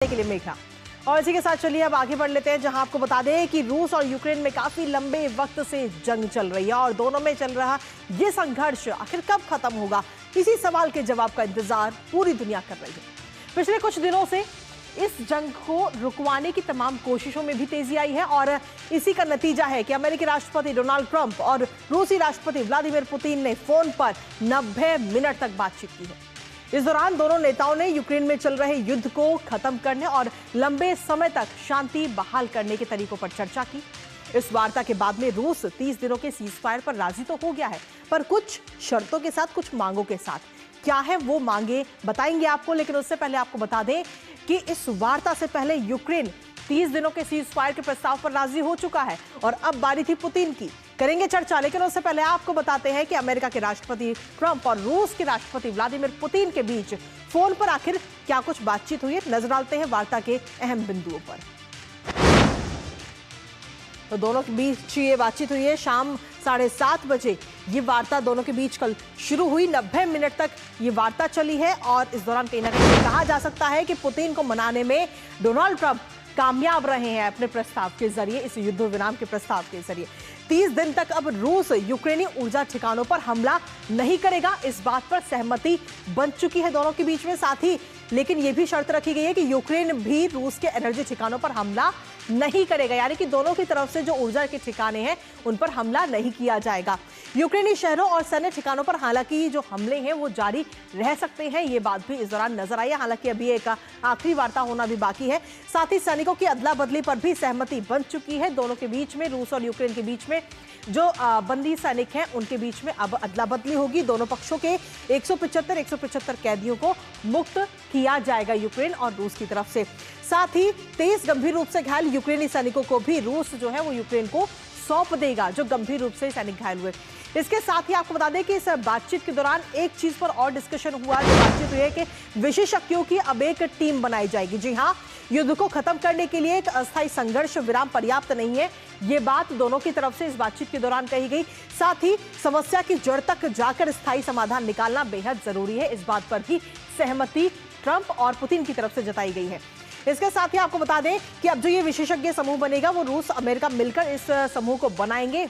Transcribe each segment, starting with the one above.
के लिए मेघना। और इसी के साथ चलिए अब आगे बढ़ लेते हैं, जहां आपको बता दें कि रूस और यूक्रेन में काफी लंबे वक्त से जंग चल रही है और दोनों में चल रहा ये संघर्ष आखिर कब खत्म होगा, इसी सवाल के जवाब का इंतजार पूरी दुनिया कर रही है। पिछले कुछ दिनों से इस जंग को रुकवाने की तमाम कोशिशों में भी तेजी आई है और इसी का नतीजा है कि अमेरिकी राष्ट्रपति डोनाल्ड ट्रंप और रूसी राष्ट्रपति व्लादिमीर पुतिन ने फोन पर 90 मिनट तक बातचीत की है। इस दौरान दोनों नेताओं ने यूक्रेन में चल रहे युद्ध को खत्म करने और लंबे समय तक शांति बहाल करने के तरीकों पर चर्चा की। इस वार्ता के बाद में रूस 30 दिनों के सीजफायर पर राजी तो हो गया है, पर कुछ शर्तों के साथ, कुछ मांगों के साथ। क्या है वो मांगे बताएंगे आपको, लेकिन उससे पहले आपको बता दें कि इस वार्ता से पहले यूक्रेन 30 दिनों के सीजफायर के प्रस्ताव पर राजी हो चुका है और अब बारी थी पुतिन की। करेंगे चर्चा, लेकिन उससे पहले आपको बताते हैं कि अमेरिका के राष्ट्रपति ट्रंप और रूस के राष्ट्रपति व्लादिमीर पुतिन के बीच फोन पर आखिर क्या कुछ बातचीत हुई है। नजर डालते हैं वार्ता के अहम बिंदुओं पर। तो दोनों के बीच ये बातचीत हुई है शाम 7:30 बजे। ये वार्ता दोनों के बीच कल शुरू हुई, 90 मिनट तक ये वार्ता चली है और इस दौरान कहीं ना कहीं कहा जा सकता है कि पुतिन को मनाने में डोनाल्ड ट्रंप कामयाब रहे हैं अपने प्रस्ताव के जरिए, इस युद्ध विराम के प्रस्ताव के जरिए। 30 दिन तक अब रूस यूक्रेनी ऊर्जा ठिकानों पर हमला नहीं करेगा, इस बात पर सहमति बन चुकी है दोनों के बीच में। साथ ही लेकिन यह भी शर्त रखी गई है कि यूक्रेन भी रूस के एनर्जी ठिकानों पर हमला नहीं करेगा, यानी कि दोनों की तरफ से जो ऊर्जा के ठिकाने हैं उन पर हमला नहीं किया जाएगा। यूक्रेनी शहरों और सैन्य ठिकानों पर हालांकि जो हमले हैं वो जारी रह सकते हैं, ये बात भी इस दौरान नजर आई है। हालांकि अभी एक आखिरी वार्ता होना भी बाकी है। साथ ही सैनिकों की अदला बदली पर भी सहमति बन चुकी है दोनों के बीच में। रूस और यूक्रेन के बीच में जो बंदी सैनिक हैं उनके बीच में अब अदला बदली होगी। दोनों पक्षों के 175 कैदियों को मुक्त किया जाएगा यूक्रेन और रूस की तरफ से। साथ ही 23 गंभीर रूप से घायल यूक्रेनी सैनिकों को भी रूस जो है वो यूक्रेन को सौंप देगा, जो गंभीर रूप से सैनिक घायल हुए। इसके साथ ही आपको बता दें कि इस बातचीत के दौरान एक चीज पर और डिस्कशन हुआ, जो बातचीत हुई है कि विशेषज्ञों की अब एक टीम बनाई जाएगी। जी हाँ, युद्ध को खत्म करने के लिए एक अस्थायी संघर्ष विराम पर्याप्त नहीं है, ये बात दोनों की तरफ से इस बातचीत के दौरान कही गई। साथ ही समस्या की जड़ तक जाकर स्थायी समाधान निकालना बेहद जरूरी है, इस बात पर भी सहमति ट्रंप और पुतिन की तरफ से जताई गई है। इसके साथ ही आपको बता दें कि अब जो ये विशेषज्ञ समूह बनेगा वो रूस अमेरिका मिलकर इस समूह को बनाएंगे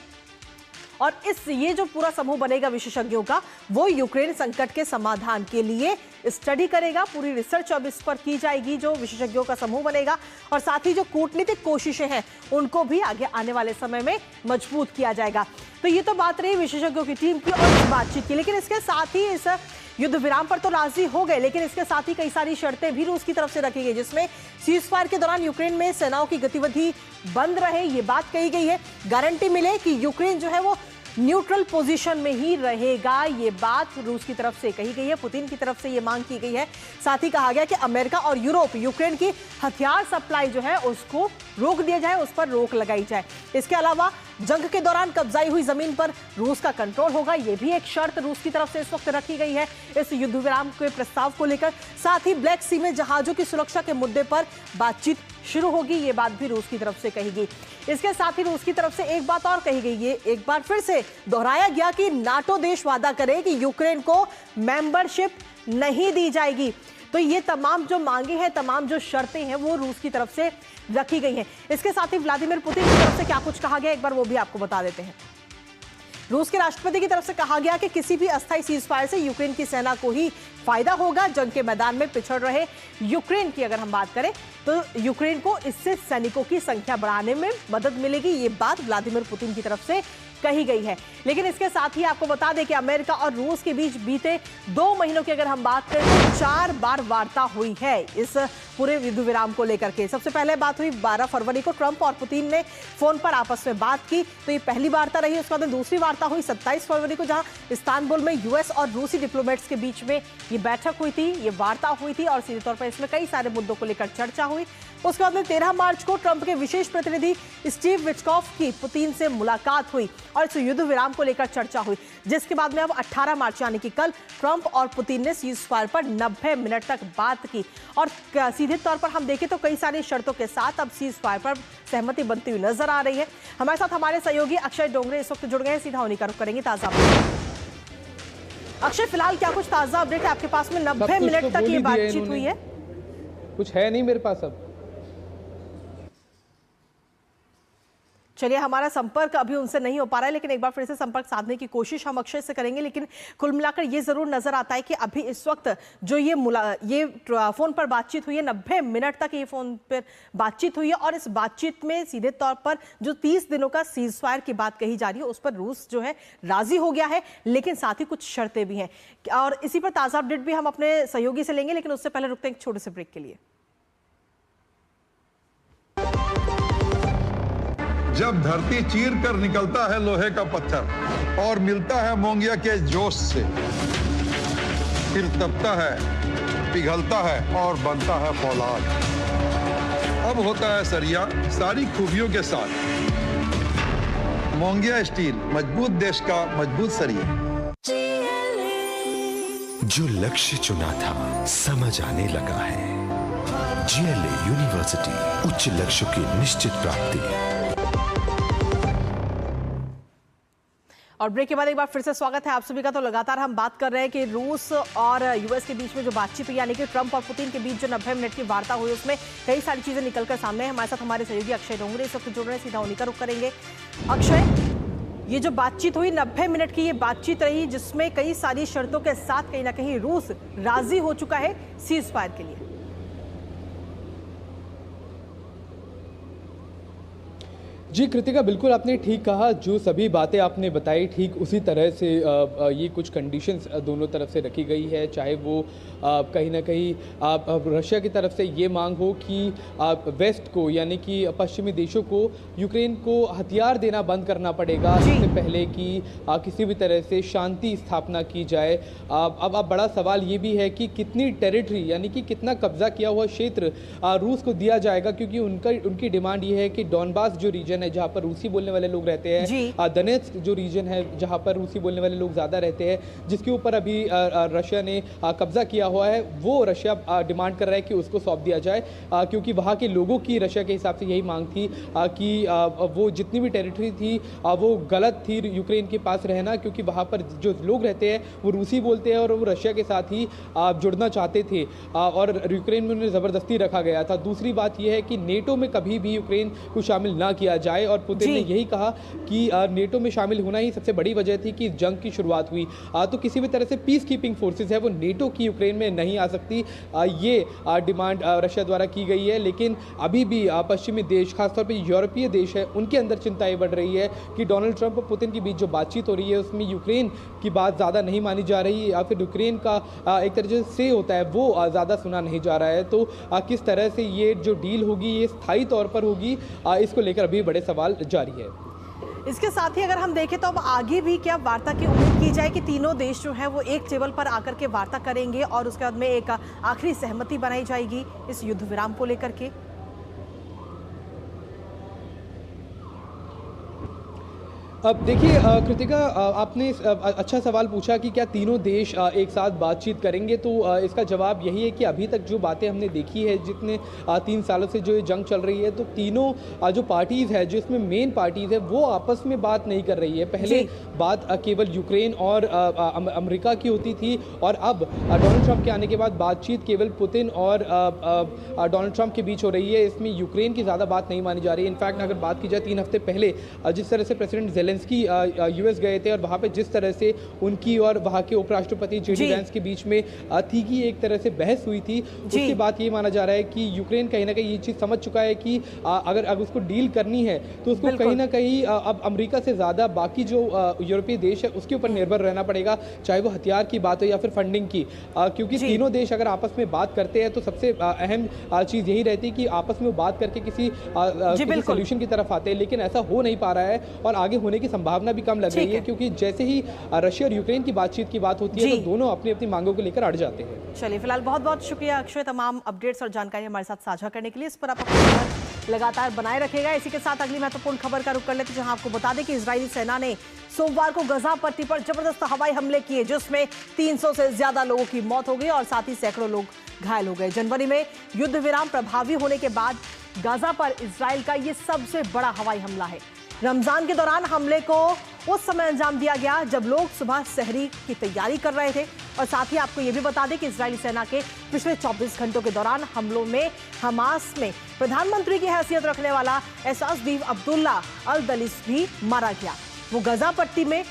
और ये जो पूरा समूह बनेगा विशेषज्ञों का, वो यूक्रेन संकट के समाधान के लिए स्टडी करेगा। पूरी रिसर्च अब इस पर की जाएगी, जो विशेषज्ञों का समूह बनेगा। और साथ ही जो कूटनीतिक कोशिशें हैं उनको भी आगे आने वाले समय में मजबूत किया जाएगा। तो ये तो बात रही विशेषज्ञों की टीम की और इस बातचीत की, लेकिन इसके साथ ही इस युद्ध विराम पर तो राजी हो गए, लेकिन इसके साथ ही कई सारी शर्तें भी रूस की तरफ से रखी गई, जिसमें सीजफायर के दौरान यूक्रेन में सेनाओं की गतिविधि बंद रहे, ये बात कही गई है। गारंटी मिले कि यूक्रेन जो है वो न्यूट्रल पोजीशन में ही रहेगा, ये बात रूस की तरफ से कही गई है। पुतिन की तरफ से ये मांग की गई है। साथ ही कहा गया कि अमेरिका और यूरोप यूक्रेन की हथियार सप्लाई जो है उसको रोक दिया जाए, उस पर रोक लगाई जाए। इसके अलावा जंग के दौरान कब्जाई हुई जमीन पर रूस का कंट्रोल होगा, यह भी एक शर्त रूस की तरफ से इस वक्त रखी गई है इस युद्ध विराम के प्रस्ताव को लेकर। साथ ही ब्लैक सी में जहाजों की सुरक्षा के मुद्दे पर बातचीत शुरू होगी, ये बात भी रूस की तरफ से कही गई। इसके साथ ही रूस की तरफ से एक बात और कही गई, ये एक बार फिर से दोहराया गया कि नाटो देश वादा करे कि यूक्रेन को मेंबरशिप नहीं दी जाएगी। तो ये तमाम जो मांगे हैं, तमाम जो शर्तें हैं, वो रूस की तरफ से रखी गई हैं। इसके साथ ही व्लादिमीर पुतिन की तरफ से क्या कुछ कहा गया, एक बार वो भी आपको बता देते हैं। रूस के राष्ट्रपति की तरफ से कहा गया कि किसी भी अस्थायी सीजफायर से यूक्रेन की सेना को ही फायदा होगा। जंग के मैदान में पिछड़ रहे यूक्रेन की अगर हम बात करें तो यूक्रेन को इससे सैनिकों की संख्या बढ़ाने में मदद मिलेगी, ये बात व्लादिमीर पुतिन की तरफ से कही गई है। लेकिन इसके साथ ही आपको बता दें कि अमेरिका और रूस के बीच बीते 2 महीनों की अगर हम बात करें तो 4 बार वार्ता हुई है इस पूरे युद्ध विराम को लेकर के। सबसे पहले बात हुई 12 फरवरी को, ट्रंप और पुतिन ने फोन पर आपस में बात की, तो ये पहली वार्ता रही। उसके बाद दूसरी वार्ता हुई 27 फरवरी को, जहां इस्तांबुल में यूएस और रूसी डिप्लोमेट्स के बीच में ये बैठक हुई थी, ये वार्ता हुई थी और सीधे तौर पर इसमें कई सारे मुद्दों को लेकर चर्चा हुई। उसके बाद में 13 मार्च को ट्रंप के विशेष प्रतिनिधि स्टीव विटकॉफ की पुतिन से मुलाकात हुई और इस युद्ध विराम को लेकर चर्चा हुई, जिसके बाद में अब 18 मार्च यानी कि कल ट्रंप और पुतिन ने सीजफायर पर 90 मिनट तक बात की और सीधे तौर पर हम देखें तो कई सारी शर्तों के साथ अब सीजफायर पर सहमति बनती हुई नजर आ रही है। हमारे साथ हमारे सहयोगी अक्षय डोंगरे इस वक्त जुड़ गए हैं, सीधा उन्हीं का रुख करेंगे। ताजा अक्षय, फिलहाल क्या कुछ ताजा अपडेट है आपके पास में? 90 मिनट तक ये बातचीत हुई है। कुछ है नहीं मेरे पास अब। चलिए, हमारा संपर्क अभी उनसे नहीं हो पा रहा है, लेकिन एक बार फिर से संपर्क साधने की कोशिश हम अक्षय से करेंगे। लेकिन कुल मिलाकर ये जरूर नजर आता है कि अभी इस वक्त जो ये फोन पर बातचीत हुई है, 90 मिनट तक ये फोन पर बातचीत हुई है, और इस बातचीत में सीधे तौर पर जो 30 दिनों का सीजफायर की बात कही जा रही है उस पर रूस जो है राजी हो गया है, लेकिन साथ ही कुछ शर्तें भी हैं। और इसी पर ताजा अपडेट भी हम अपने सहयोगी से लेंगे, लेकिन उससे पहले रुकते हैं एक छोटे से ब्रेक के लिए। जब धरती चीर कर निकलता है लोहे का पत्थर और मिलता है मोंगिया के जोश से, फिर तपता है, पिघलता है और बनता है फौलाद। अब होता है सरिया सारी खूबियों के साथ। मोंगिया स्टील, मजबूत देश का मजबूत सरिया। जो लक्ष्य चुना था समझ आने लगा है। GLA यूनिवर्सिटी, उच्च लक्ष्य की निश्चित प्राप्ति। और ब्रेक के बाद एक बार फिर से स्वागत है आप सभी का। तो लगातार हम बात कर रहे हैं कि रूस और यूएस के बीच में जो बातचीत हुई, यानी कि ट्रंप और पुतिन के बीच जो 90 मिनट की वार्ता हुई, उसमें कई सारी चीजें निकलकर सामने हैं। हमारे साथ हमारे सहयोगी अक्षय डोंगरे इस वक्त जुड़ रहे हैं, सीधा उन्हीं का रुख करेंगे। अक्षय, ये जो बातचीत हुई 90 मिनट की, ये बातचीत रही जिसमें कई सारी शर्तों के साथ कहीं ना कहीं रूस राजी हो चुका है सीज फायर के लिए। जी कृतिका, बिल्कुल आपने ठीक कहा। जो सभी बातें आपने बताई ठीक उसी तरह से ये कुछ कंडीशंस दोनों तरफ से रखी गई है। चाहे वो कहीं ना कहीं रशिया की तरफ से ये मांग हो कि वेस्ट को, यानी कि पश्चिमी देशों को यूक्रेन को हथियार देना बंद करना पड़ेगा इससे पहले कि किसी भी तरह से शांति स्थापना की जाए। अब बड़ा सवाल ये भी है कि कितनी टेरिटरी, यानी कि कितना कब्जा किया हुआ क्षेत्र रूस को दिया जाएगा, क्योंकि उनकी डिमांड ये है कि डॉनबास जो रीजन है जहां पर रूसी बोलने वाले लोग रहते हैं, दोनेत्स्क जो रीजन है जहां पर रूसी बोलने वाले लोग ज्यादा रहते हैं, जिसके ऊपर अभी रशिया ने कब्जा किया हुआ है, वो रशिया डिमांड कर रहा है कि उसको सौंप दिया जाए, क्योंकि वहां के लोगों की रशिया के हिसाब से यही मांग थी कि वो जितनी भी टेरिटरी थी वो गलत थी यूक्रेन के पास रहना, क्योंकि वहां पर जो लोग रहते हैं वो रूसी बोलते हैं और वो रशिया के साथ ही जुड़ना चाहते थे, और यूक्रेन में उन्हें जबरदस्ती रखा गया था। दूसरी बात यह है कि नेटो में कभी भी यूक्रेन को शामिल ना किया जाए, और पुतिन ने यही कहा कि नेटो में शामिल होना ही सबसे बड़ी वजह थी कि जंग की शुरुआत हुई। तो किसी भी तरह से पीस कीपिंग फोर्सेस है वो नेटो की यूक्रेन में नहीं आ सकती, ये डिमांड रशिया द्वारा की गई है। लेकिन अभी भी पश्चिमी देश, खासतौर पर यूरोपीय देश है, उनके अंदर चिंताएं बढ़ रही है कि डोनाल्ड ट्रंप और पुतिन के बीच जो बातचीत हो रही है उसमें यूक्रेन की बात ज़्यादा नहीं मानी जा रही, या फिर यूक्रेन का एक तरह से होता है वो ज़्यादा सुना नहीं जा रहा है। तो किस तरह से ये जो डील होगी ये स्थायी तौर पर होगी, इसको लेकर अभी बड़े सवाल जारी है। इसके साथ ही अगर हम देखें तो अब आगे भी क्या वार्ता की उम्मीद की जाए कि तीनों देश जो हैं वो एक टेबल पर आकर के वार्ता करेंगे और उसके बाद में एक आखिरी सहमति बनाई जाएगी इस युद्ध विराम को लेकर के? अब देखिए कृतिका, आपने अच्छा सवाल पूछा कि क्या तीनों देश एक साथ बातचीत करेंगे, तो इसका जवाब यही है कि अभी तक जो बातें हमने देखी है, जितने 3 सालों से जो ये जंग चल रही है, तो तीनों जो पार्टीज़ है, जो इसमें मेन पार्टीज़ है, वो आपस में बात नहीं कर रही है। पहले बात केवल यूक्रेन और अमेरिका की होती थी, और अब डोनाल्ड ट्रंप के आने के बाद बातचीत केवल पुतिन और डोनाल्ड ट्रंप के बीच हो रही है। इसमें यूक्रेन की ज़्यादा बात नहीं मानी जा रही है। इनफैक्ट अगर बात की जाए 3 हफ्ते पहले जिस तरह से प्रेसिडेंट ज़ेलेंस्की यूएस गए थे, और वहाँ पे जिस तरह से उनकी और वहाँ के उपराष्ट्रपति जेडी वैंस के बीच में थी कि एक तरह से बहस हुई थी, उसके बाद ये माना जा रहा है कि यूक्रेन कहीं ना कहीं ये चीज़ समझ चुका है कि अगर उसको डील करनी है तो उसको कहीं ना कहीं अब अमेरिका से ज़्यादा बाकी जो यूरोपीय देश है उसके ऊपर निर्भर रहना पड़ेगा, चाहे वो हथियार की बात हो या फिर फंडिंग की, क्योंकि तीनों देश अगर आपस में बात करते हैं तो सबसे अहम चीज़ यही रहती है कि आपस में बात करके किसी सोल्यूशन की तरफ आते हैं। लेकिन ऐसा हो नहीं पा रहा है और आगे होने की संभावना भी कम लग रही है, क्योंकि जैसे ही रशिया और यूक्रेन की बातचीत की बात होती है तो दोनों अपनी अपनी मांगों को लेकर अड़ जाते हैं। चलिए, फिलहाल बहुत बहुत शुक्रिया अक्षय, तमाम अपडेट्स और जानकारी हमारे साथ साझा करने के लिए। इस पर आप अपनी लगातार बनाए रखेगा। इसी के साथ अगली महत्वपूर्ण खबर का रुख कर लेते हैं, जहां आपको बता दें कि इजरायली सेना ने सोमवार को गजा पट्टी पर जबरदस्त हवाई हमले किए, जिसमें 300 से ज्यादा लोगों की मौत हो गई और साथ ही सैकड़ों लोग घायल हो गए। जनवरी में युद्ध विराम प्रभावी होने के बाद गाजा पर इजराइल का यह सबसे बड़ा हवाई हमला है। रमजान के दौरान हमले को उस समय अंजाम दिया गया जब लोग सुबह सहरी की तैयारी कर रहे थे और साथ ही आपको यह भी बता दें कि इजरायली सेना के पिछले 24 घंटों के दौरान हमलों में हमास में प्रधानमंत्री की हैसियत रखने वाला एसासदीन अब्दुल्ला अल दलिस भी मारा गया। वो गजा पट्टी में